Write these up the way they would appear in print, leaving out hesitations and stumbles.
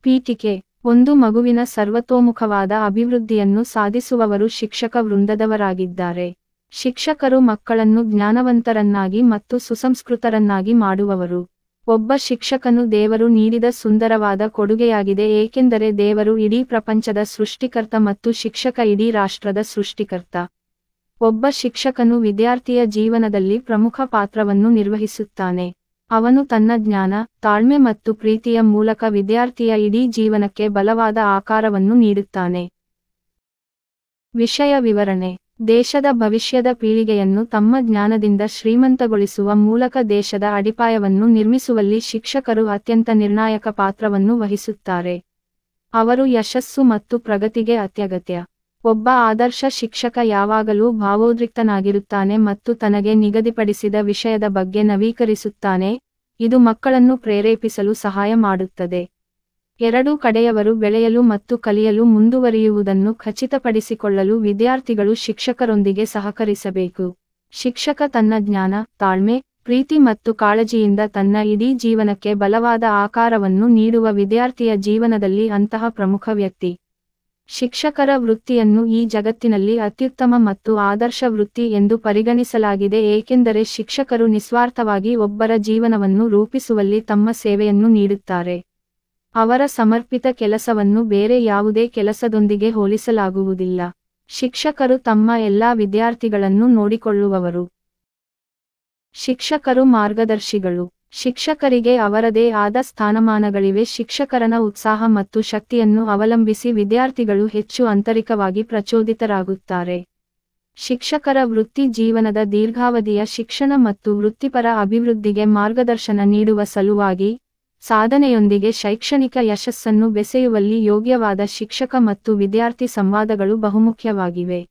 ಪೀಠಿಕೆ. ಒಂದು ಮಗುವಿನ ಸರ್ವತೋಮುಖವಾದ ಅಭಿವೃದ್ಧಿಯನ್ನು ಸಾಧಿಸುವವರು ಶಿಕ್ಷಕ ವೃಂದದವರಾಗಿದ್ದಾರೆ. ಶಿಕ್ಷಕರು ಮಕ್ಕಳನ್ನು ಜ್ಞಾನವಂತರನ್ನಾಗಿ ಮತ್ತು ಸುಸಂಸ್ಕೃತರನ್ನಾಗಿ ಮಾಡುವವರು. ಒಬ್ಬ ಶಿಕ್ಷಕನು ದೇವರು ನೀಡಿದ ಸುಂದರವಾದ ಕೊಡುಗೆಯಾಗಿದೆ, ಏಕೆಂದರೆ ದೇವರು ಇಡೀ ಪ್ರಪಂಚದ ಸೃಷ್ಟಿಕರ್ತ ಮತ್ತು ಶಿಕ್ಷಕ ಇಡೀ ರಾಷ್ಟ್ರದ ಸೃಷ್ಟಿಕರ್ತ. ಒಬ್ಬ ಶಿಕ್ಷಕನು ವಿದ್ಯಾರ್ಥಿಯ ಜೀವನದಲ್ಲಿ ಪ್ರಮುಖ ಪಾತ್ರವನ್ನು ನಿರ್ವಹಿಸುತ್ತಾನೆ. ಅವನು ತನ್ನ ಜ್ಞಾನ, ತಾಳ್ಮೆ ಮತ್ತು ಪ್ರೀತಿಯ ಮೂಲಕ ವಿದ್ಯಾರ್ಥಿಯ ಇಡೀ ಜೀವನಕ್ಕೆ ಬಲವಾದ ಆಕಾರವನ್ನು ನೀಡುತ್ತಾನೆ. ವಿಷಯ ವಿವರಣೆ. ದೇಶದ ಭವಿಷ್ಯದ ಪೀಳಿಗೆಯನ್ನು ತಮ್ಮ ಜ್ಞಾನದಿಂದ ಶ್ರೀಮಂತಗೊಳಿಸುವ ಮೂಲಕ ದೇಶದ ಅಡಿಪಾಯವನ್ನು ನಿರ್ಮಿಸುವಲ್ಲಿ ಶಿಕ್ಷಕರು ಅತ್ಯಂತ ನಿರ್ಣಾಯಕ ಪಾತ್ರವನ್ನು ವಹಿಸುತ್ತಾರೆ. ಅವರು ಯಶಸ್ಸು ಮತ್ತು ಪ್ರಗತಿಗೆ ಅತ್ಯಗತ್ಯ. ಒಬ್ಬ ಆದರ್ಶ ಶಿಕ್ಷಕ ಯಾವಾಗಲೂ ಭಾವೋದ್ರಿಕ್ತನಾಗಿರುತ್ತಾನೆ ಮತ್ತು ತನಗೆ ನಿಗದಿಪಡಿಸಿದ ವಿಷಯದ ಬಗ್ಗೆ ನವೀಕರಿಸುತ್ತಾನೆ. ಇದು ಮಕ್ಕಳನ್ನು ಪ್ರೇರೇಪಿಸಲು ಸಹಾಯ ಮಾಡುತ್ತದೆ. ಎರಡೂ ಕಡೆಯವರು ಬೆಳೆಯಲು ಮತ್ತು ಕಲಿಯಲು ಮುಂದುವರಿಯುವುದನ್ನು ಖಚಿತಪಡಿಸಿಕೊಳ್ಳಲು ವಿದ್ಯಾರ್ಥಿಗಳು ಶಿಕ್ಷಕರೊಂದಿಗೆ ಸಹಕರಿಸಬೇಕು. ಶಿಕ್ಷಕ ತನ್ನ ಜ್ಞಾನ, ತಾಳ್ಮೆ, ಪ್ರೀತಿ ಮತ್ತು ಕಾಳಜಿಯಿಂದ ತನ್ನ ಇಡೀ ಜೀವನಕ್ಕೆ ಬಲವಾದ ಆಕಾರವನ್ನು ನೀಡುವ ವಿದ್ಯಾರ್ಥಿಯ ಜೀವನದಲ್ಲಿ ಅಂತಹ ಪ್ರಮುಖ ವ್ಯಕ್ತಿ. ಶಿಕ್ಷಕರ ವೃತ್ತಿಯನ್ನು ಈ ಜಗತ್ತಿನಲ್ಲಿ ಅತ್ಯುತ್ತಮ ಮತ್ತು ಆದರ್ಶ ವೃತ್ತಿ ಎಂದು ಪರಿಗಣಿಸಲಾಗಿದೆ, ಏಕೆಂದರೆ ಶಿಕ್ಷಕರು ನಿಸ್ವಾರ್ಥವಾಗಿ ಒಬ್ಬರ ಜೀವನವನ್ನು ರೂಪಿಸುವಲ್ಲಿ ತಮ್ಮ ಸೇವೆಯನ್ನು ನೀಡುತ್ತಾರೆ. ಅವರ ಸಮರ್ಪಿತ ಕೆಲಸವನ್ನು ಬೇರೆ ಯಾವುದೇ ಕೆಲಸದೊಂದಿಗೆ ಹೋಲಿಸಲಾಗುವುದಿಲ್ಲ. ಶಿಕ್ಷಕರು ತಮ್ಮ ಎಲ್ಲಾ ವಿದ್ಯಾರ್ಥಿಗಳನ್ನು ನೋಡಿಕೊಳ್ಳುವವರು. ಶಿಕ್ಷಕರು ಮಾರ್ಗದರ್ಶಿಗಳು. ಶಿಕ್ಷಕರಿಗೆ ಅವರದೇ ಆದ ಸ್ಥಾನಮಾನಗಳಿವೆ. ಶಿಕ್ಷಕರನ ಉತ್ಸಾಹ ಮತ್ತು ಶಕ್ತಿಯನ್ನು ಅವಲಂಬಿಸಿ ವಿದ್ಯಾರ್ಥಿಗಳು ಹೆಚ್ಚು ಆಂತರಿಕವಾಗಿ ಪ್ರಚೋದಿತರಾಗುತ್ತಾರೆ. ಶಿಕ್ಷಕರ ವೃತ್ತಿ ಜೀವನದ ದೀರ್ಘಾವಧಿಯ ಶಿಕ್ಷಣ ಮತ್ತು ವೃತ್ತಿಪರ ಅಭಿವೃದ್ಧಿಗೆ ಮಾರ್ಗದರ್ಶನ ನೀಡುವ ಸಲುವಾಗಿ, ಸಾಧನೆಯೊಂದಿಗೆ ಶೈಕ್ಷಣಿಕ ಯಶಸ್ಸನ್ನು ಬೆಸೆಯುವಲ್ಲಿ ಯೋಗ್ಯವಾದ ಶಿಕ್ಷಕ ಮತ್ತು ವಿದ್ಯಾರ್ಥಿ ಸಂವಾದಗಳು ಬಹುಮುಖ್ಯವಾಗಿವೆ.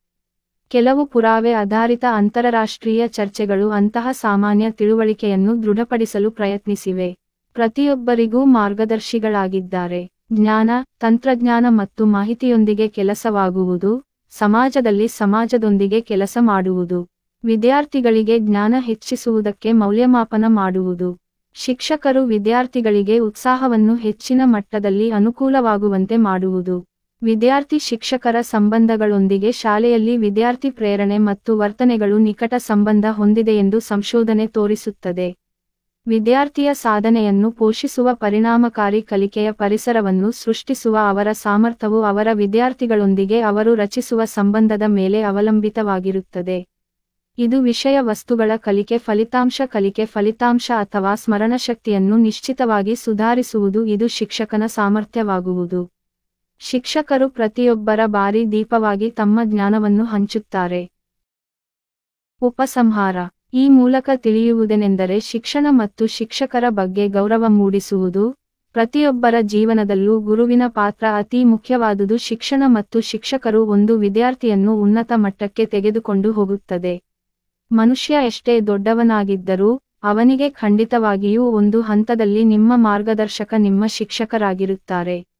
ಕೆಲವು ಪುರಾವೆ ಆಧಾರಿತ ಅಂತರರಾಷ್ಟ್ರೀಯ ಚರ್ಚೆಗಳು ಅಂತಹ ಸಾಮಾನ್ಯ ತಿಳುವಳಿಕೆಯನ್ನು ದೃಢಪಡಿಸಲು ಪ್ರಯತ್ನಿಸಿವೆ. ಪ್ರತಿಯೊಬ್ಬರಿಗೂ ಮಾರ್ಗದರ್ಶಿಗಳಾಗಿದ್ದಾರೆ. ಜ್ಞಾನ, ತಂತ್ರಜ್ಞಾನ ಮತ್ತು ಮಾಹಿತಿಯೊಂದಿಗೆ ಕೆಲಸವಾಗುವುದು, ಸಮಾಜದಲ್ಲಿ ಸಮಾಜದೊಂದಿಗೆ ಕೆಲಸ ಮಾಡುವುದು, ವಿದ್ಯಾರ್ಥಿಗಳಿಗೆ ಜ್ಞಾನ ಹೆಚ್ಚಿಸುವುದಕ್ಕೆ ಮೌಲ್ಯಮಾಪನ ಮಾಡುವುದು. ಶಿಕ್ಷಕರು ವಿದ್ಯಾರ್ಥಿಗಳಿಗೆ ಉತ್ಸಾಹವನ್ನು ಹೆಚ್ಚಿನ ಮಟ್ಟದಲ್ಲಿ ಅನುಕೂಲವಾಗುವಂತೆ ಮಾಡುವುದು. ವಿದ್ಯಾರ್ಥಿ ಶಿಕ್ಷಕರ ಸಂಬಂಧಗಳೊಂದಿಗೆ ಶಾಲೆಯಲ್ಲಿ ವಿದ್ಯಾರ್ಥಿ ಪ್ರೇರಣೆ ಮತ್ತು ವರ್ತನೆಗಳು ನಿಕಟ ಸಂಬಂಧ ಹೊಂದಿದೆಯೆಂದು ಸಂಶೋಧನೆ ತೋರಿಸುತ್ತದೆ. ವಿದ್ಯಾರ್ಥಿಯ ಸಾಧನೆಯನ್ನು ಪೋಷಿಸುವ ಪರಿಣಾಮಕಾರಿ ಕಲಿಕೆಯ ಪರಿಸರವನ್ನು ಸೃಷ್ಟಿಸುವ ಅವರ ಸಾಮರ್ಥ್ಯವು ಅವರ ವಿದ್ಯಾರ್ಥಿಗಳೊಂದಿಗೆ ಅವರು ರಚಿಸುವ ಸಂಬಂಧದ ಮೇಲೆ ಅವಲಂಬಿತವಾಗಿರುತ್ತದೆ. ಇದು ವಿಷಯ ವಸ್ತುಗಳ ಕಲಿಕೆ ಫಲಿತಾಂಶ ಅಥವಾ ಸ್ಮರಣಶಕ್ತಿಯನ್ನು ನಿಶ್ಚಿತವಾಗಿ ಸುಧಾರಿಸುವುದು. ಇದು ಶಿಕ್ಷಕನ ಸಾಮರ್ಥ್ಯವಾಗುವುದು. ಶಿಕ್ಷಕರು ಪ್ರತಿಯೊಬ್ಬರ ಬಾರಿ ದೀಪವಾಗಿ ತಮ್ಮ ಜ್ಞಾನವನ್ನು ಹಂಚುತ್ತಾರೆ. ಉಪಸಂಹಾರ. ಈ ಮೂಲಕ ತಿಳಿಯುವುದೇನೆಂದರೆ ಶಿಕ್ಷಣ ಮತ್ತು ಶಿಕ್ಷಕರ ಬಗ್ಗೆ ಗೌರವ ಮೂಡಿಸುವುದು. ಪ್ರತಿಯೊಬ್ಬರ ಜೀವನದಲ್ಲೂ ಗುರುವಿನ ಪಾತ್ರ ಅತಿ ಮುಖ್ಯವಾದುದು. ಶಿಕ್ಷಣ ಮತ್ತು ಶಿಕ್ಷಕರು ಒಂದು ವಿದ್ಯಾರ್ಥಿಯನ್ನು ಉನ್ನತ ಮಟ್ಟಕ್ಕೆ ತೆಗೆದುಕೊಂಡು ಹೋಗುತ್ತದೆ. ಮನುಷ್ಯ ಎಷ್ಟೇ ದೊಡ್ಡವನಾಗಿದ್ದರೂ ಅವನಿಗೆ ಖಂಡಿತವಾಗಿಯೂ ಒಂದು ಹಂತದಲ್ಲಿ ನಿಮ್ಮ ಮಾರ್ಗದರ್ಶಕ ನಿಮ್ಮ ಶಿಕ್ಷಕರಾಗಿರುತ್ತಾರೆ.